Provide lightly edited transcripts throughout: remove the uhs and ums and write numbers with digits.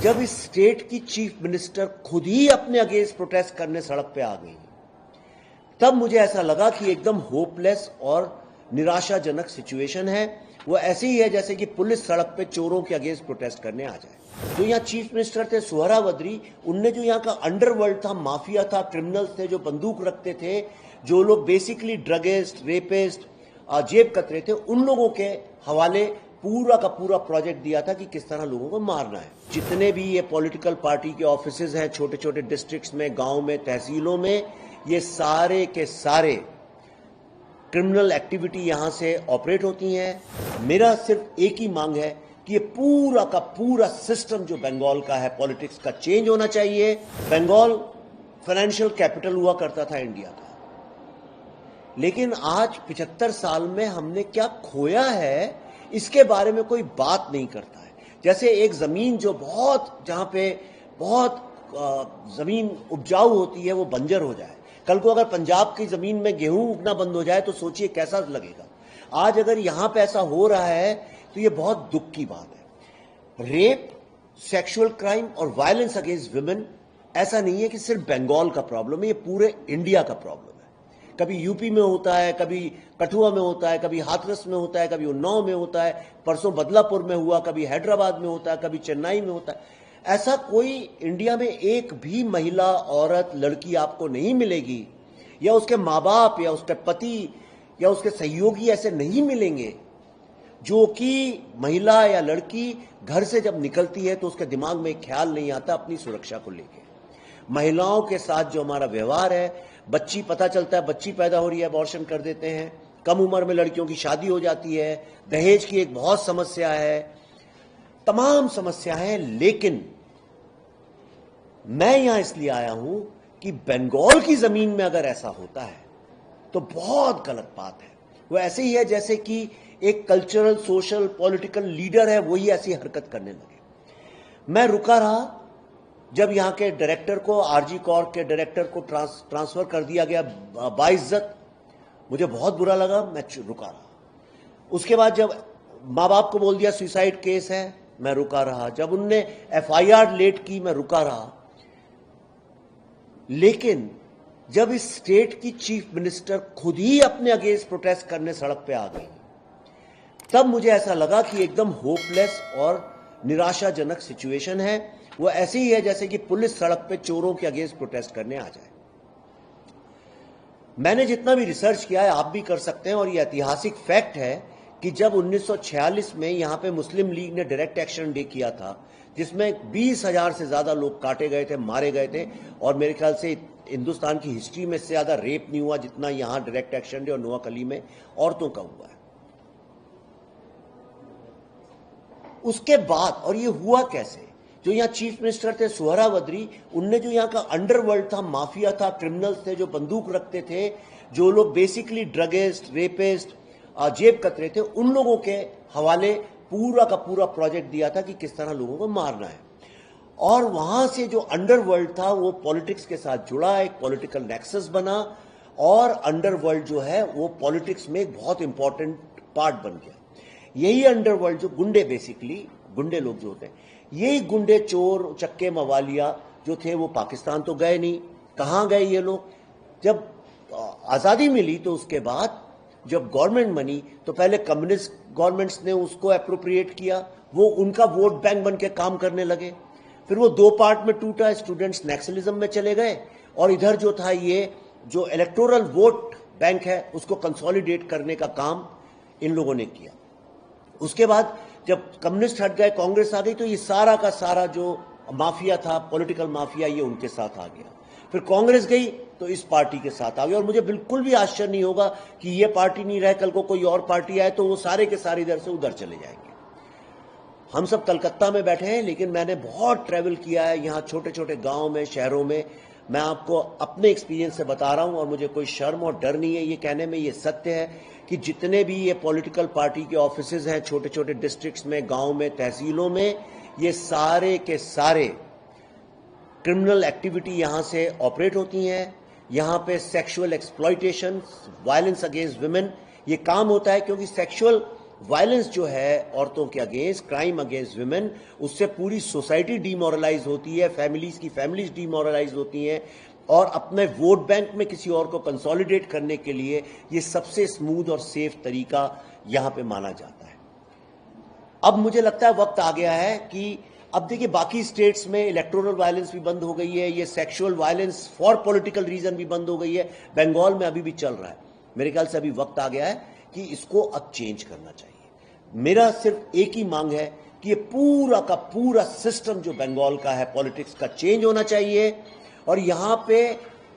जब इस स्टेट की चीफ मिनिस्टर खुद ही अपने अगेंस्ट प्रोटेस्ट करने सड़क पे आ गई, तब मुझे ऐसा लगा कि एकदम होपलेस और निराशाजनक सिचुएशन है। वो ऐसे ही है जैसे कि पुलिस सड़क पे चोरों के अगेंस्ट प्रोटेस्ट करने आ जाए। जो यहाँ चीफ मिनिस्टर थे सोहरावर्दी, उनने जो यहाँ का अंडरवर्ल्ड था, माफिया था, क्रिमिनल्स थे जो बंदूक रखते थे, जो लोग बेसिकली ड्रगिस्ट, रेपिस्ट, जेब कतरे थे, उन लोगों के हवाले पूरा का पूरा प्रोजेक्ट दिया था कि किस तरह लोगों को मारना है। जितने भी ये पॉलिटिकल पार्टी के ऑफिसेज हैं छोटे छोटे डिस्ट्रिक्ट्स में, गांव में, तहसीलों में, ये सारे के सारे क्रिमिनल एक्टिविटी यहां से ऑपरेट होती हैं। मेरा सिर्फ एक ही मांग है कि ये पूरा का पूरा सिस्टम जो बंगाल का है पॉलिटिक्स का चेंज होना चाहिए। बंगाल फाइनेंशियल कैपिटल हुआ करता था इंडिया का, लेकिन आज 75 साल में हमने क्या खोया है इसके बारे में कोई बात नहीं करता है। जैसे एक जमीन जो जहां पे बहुत जमीन उपजाऊ होती है वो बंजर हो जाए, कल को अगर पंजाब की जमीन में गेहूं उगना बंद हो जाए तो सोचिए कैसा लगेगा। आज अगर यहां पे ऐसा हो रहा है तो ये बहुत दुख की बात है। रेप, सेक्सुअल क्राइम और वायलेंस अगेंस्ट विमेन ऐसा नहीं है कि सिर्फ बंगाल का प्रॉब्लम है, ये पूरे इंडिया का प्रॉब्लम है। कभी यूपी में होता है, कभी कठुआ में होता है, कभी हाथरस में होता है, कभी उन्नाव में होता है, परसों बदलापुर में हुआ, कभी हैदराबाद में होता है, कभी चेन्नई में होता है। ऐसा कोई इंडिया में एक भी महिला, औरत, लड़की आपको नहीं मिलेगी, या उसके माँ बाप या उसके पति या उसके सहयोगी ऐसे नहीं मिलेंगे जो कि महिला या लड़की घर से जब निकलती है तो उसके दिमाग में ख्याल नहीं आता अपनी सुरक्षा को लेकर। महिलाओं के साथ जो हमारा व्यवहार है, बच्ची पता चलता है बच्ची पैदा हो रही है, अबॉर्शन कर देते हैं, कम उम्र में लड़कियों की शादी हो जाती है, दहेज की एक बहुत समस्या है, तमाम समस्या है। लेकिन मैं यहां इसलिए आया हूं कि बंगाल की जमीन में अगर ऐसा होता है तो बहुत गलत बात है। वो ऐसे ही है जैसे कि एक कल्चरल, सोशल, पॉलिटिकल लीडर है, वही ऐसी हरकत करने लगे। मैं रुका रहा जब यहां के डायरेक्टर को, आरजी कॉर्प के डायरेक्टर को ट्रांसफर कर दिया गया बाइज्जत। मुझे बहुत बुरा लगा, मैं रुका रहा। उसके बाद जब मां बाप को बोल दिया सुसाइड केस है, मैं रुका रहा। जब उनने एफआईआर लेट की, मैं रुका रहा। लेकिन जब इस स्टेट की चीफ मिनिस्टर खुद ही अपने अगेंस्ट प्रोटेस्ट करने सड़क पे आ गई, तब मुझे ऐसा लगा कि एकदम होपलेस और निराशाजनक सिचुएशन है। वो ऐसे ही है जैसे कि पुलिस सड़क पे चोरों के अगेंस्ट प्रोटेस्ट करने आ जाए। मैंने जितना भी रिसर्च किया है, आप भी कर सकते हैं, और ये ऐतिहासिक फैक्ट है कि जब 1946 में यहां पे मुस्लिम लीग ने डायरेक्ट एक्शन डे किया था, जिसमें 20,000 से ज्यादा लोग काटे गए थे, मारे गए थे, और मेरे ख्याल से हिंदुस्तान की हिस्ट्री में इससे ज्यादा रेप नहीं हुआ जितना यहां डायरेक्ट एक्शन डे और नोआखली में औरतों का हुआ है। उसके बाद, और ये हुआ कैसे, जो यहाँ चीफ मिनिस्टर थे सोहरावर्दी, उनने जो यहाँ का अंडरवर्ल्ड था, माफिया था, क्रिमिनल्स थे जो बंदूक रखते थे, जो लोग बेसिकली ड्रगिस्ट, रेपिस्ट, जेब कतरे थे, उन लोगों के हवाले पूरा का पूरा प्रोजेक्ट दिया था कि किस तरह लोगों को मारना है। और वहां से जो अंडरवर्ल्ड था वो पॉलिटिक्स के साथ जुड़ा, एक पॉलिटिकल नेक्सस बना, और अंडरवर्ल्ड जो है वो पॉलिटिक्स में एक बहुत इंपॉर्टेंट पार्ट बन गया। यही अंडरवर्ल्ड जो गुंडे, बेसिकली गुंडे लोग जो होते हैं, यही गुंडे, चोर, चक्के, मवालिया जो थे वो पाकिस्तान तो गए नहीं। कहां गए ये लोग? जब आजादी मिली तो उसके बाद जब गवर्नमेंट बनी तो पहले कम्युनिस्ट गवर्नमेंट्स ने उसको एप्रोप्रिएट किया, वो उनका वोट बैंक बन के काम करने लगे। फिर वो दो पार्ट में टूटा, स्टूडेंट्स नक्सलिज्म में चले गए, और इधर जो था ये जो इलेक्टोरल वोट बैंक है उसको कंसोलिडेट करने का काम इन लोगों ने किया। उसके बाद जब कम्युनिस्ट हट गए, कांग्रेस आ गई, तो ये सारा का सारा जो माफिया था, पॉलिटिकल माफिया, ये उनके साथ आ गया। फिर कांग्रेस गई तो इस पार्टी के साथ आ गई, और मुझे बिल्कुल भी आश्चर्य नहीं होगा कि ये पार्टी नहीं रहे, कल को कोई और पार्टी आए तो वो सारे के सारे इधर से उधर चले जाएंगे। हम सब कलकत्ता में बैठे हैं, लेकिन मैंने बहुत ट्रैवल किया है यहाँ छोटे छोटे गांव में, शहरों में। मैं आपको अपने एक्सपीरियंस से बता रहा हूं, और मुझे कोई शर्म और डर नहीं है ये कहने में, ये सत्य है कि जितने भी ये पॉलिटिकल पार्टी के ऑफिसेज हैं छोटे छोटे डिस्ट्रिक्ट्स में, गांव में, तहसीलों में, ये सारे के सारे क्रिमिनल एक्टिविटी यहां से ऑपरेट होती हैं। यहां पे sexual exploitation, violence against women, ये काम होता है, क्योंकि सेक्सुअल वायलेंस जो है औरतों के अगेंस्ट, क्राइम अगेंस्ट विमेन, उससे पूरी सोसाइटी डीमोरलाइज होती है, फैमिलीज डीमोरलाइज होती हैं, और अपने वोट बैंक में किसी और को कंसोलिडेट करने के लिए ये सबसे स्मूथ और सेफ तरीका यहां पे माना जाता है। अब मुझे लगता है वक्त आ गया है कि अब देखिए बाकी स्टेट्स में इलेक्टोरल वायलेंस भी बंद हो गई है, ये sexual violence for political reason भी बंद हो गई है, बंगाल में अभी भी चल रहा है। मेरे ख्याल से अभी वक्त आ गया है कि इसको अब चेंज करना चाहिए। मेरा सिर्फ एक ही मांग है कि ये पूरा का पूरा सिस्टम जो बंगाल का है पॉलिटिक्स का चेंज होना चाहिए, और यहां पे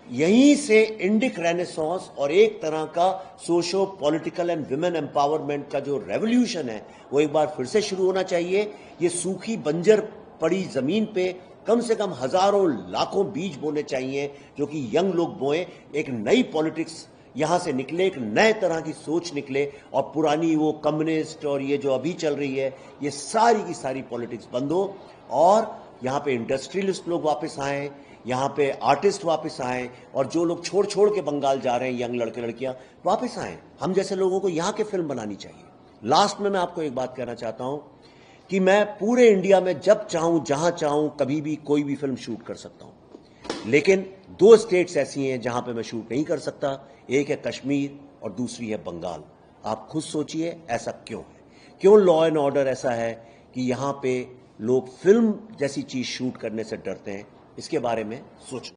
यहीं से इंडिक रेनेसांस और एक तरह का socio political and women empowerment का जो रेवोल्यूशन है वो एक बार फिर से शुरू होना चाहिए। ये सूखी बंजर पड़ी जमीन पे कम से कम हजारों लाखों बीज बोने चाहिए जो कि यंग लोग बोए, एक नई पॉलिटिक्स यहां से निकले, एक नए तरह की सोच निकले, और पुरानी वो कम्युनिस्ट और ये जो अभी चल रही है ये सारी की सारी पॉलिटिक्स बंद हो, और यहां पे इंडस्ट्रियलिस्ट लोग वापस आए, यहां पे आर्टिस्ट वापस आए, और जो लोग छोड़ छोड़ के बंगाल जा रहे हैं यंग लड़के लड़कियां वापस आए। हम जैसे लोगों को यहां के फिल्म बनानी चाहिए। लास्ट में मैं आपको एक बात कहना चाहता हूं कि मैं पूरे इंडिया में जब चाहूं जहां चाहूं कभी भी कोई भी फिल्म शूट कर सकता हूं, लेकिन 2 स्टेट्स ऐसी हैं जहां पे मैं शूट नहीं कर सकता। एक है कश्मीर और दूसरी है बंगाल। आप खुद सोचिए ऐसा क्यों है, क्यों लॉ एंड ऑर्डर ऐसा है कि यहां पे लोग फिल्म जैसी चीज शूट करने से डरते हैं। इसके बारे में सोचो।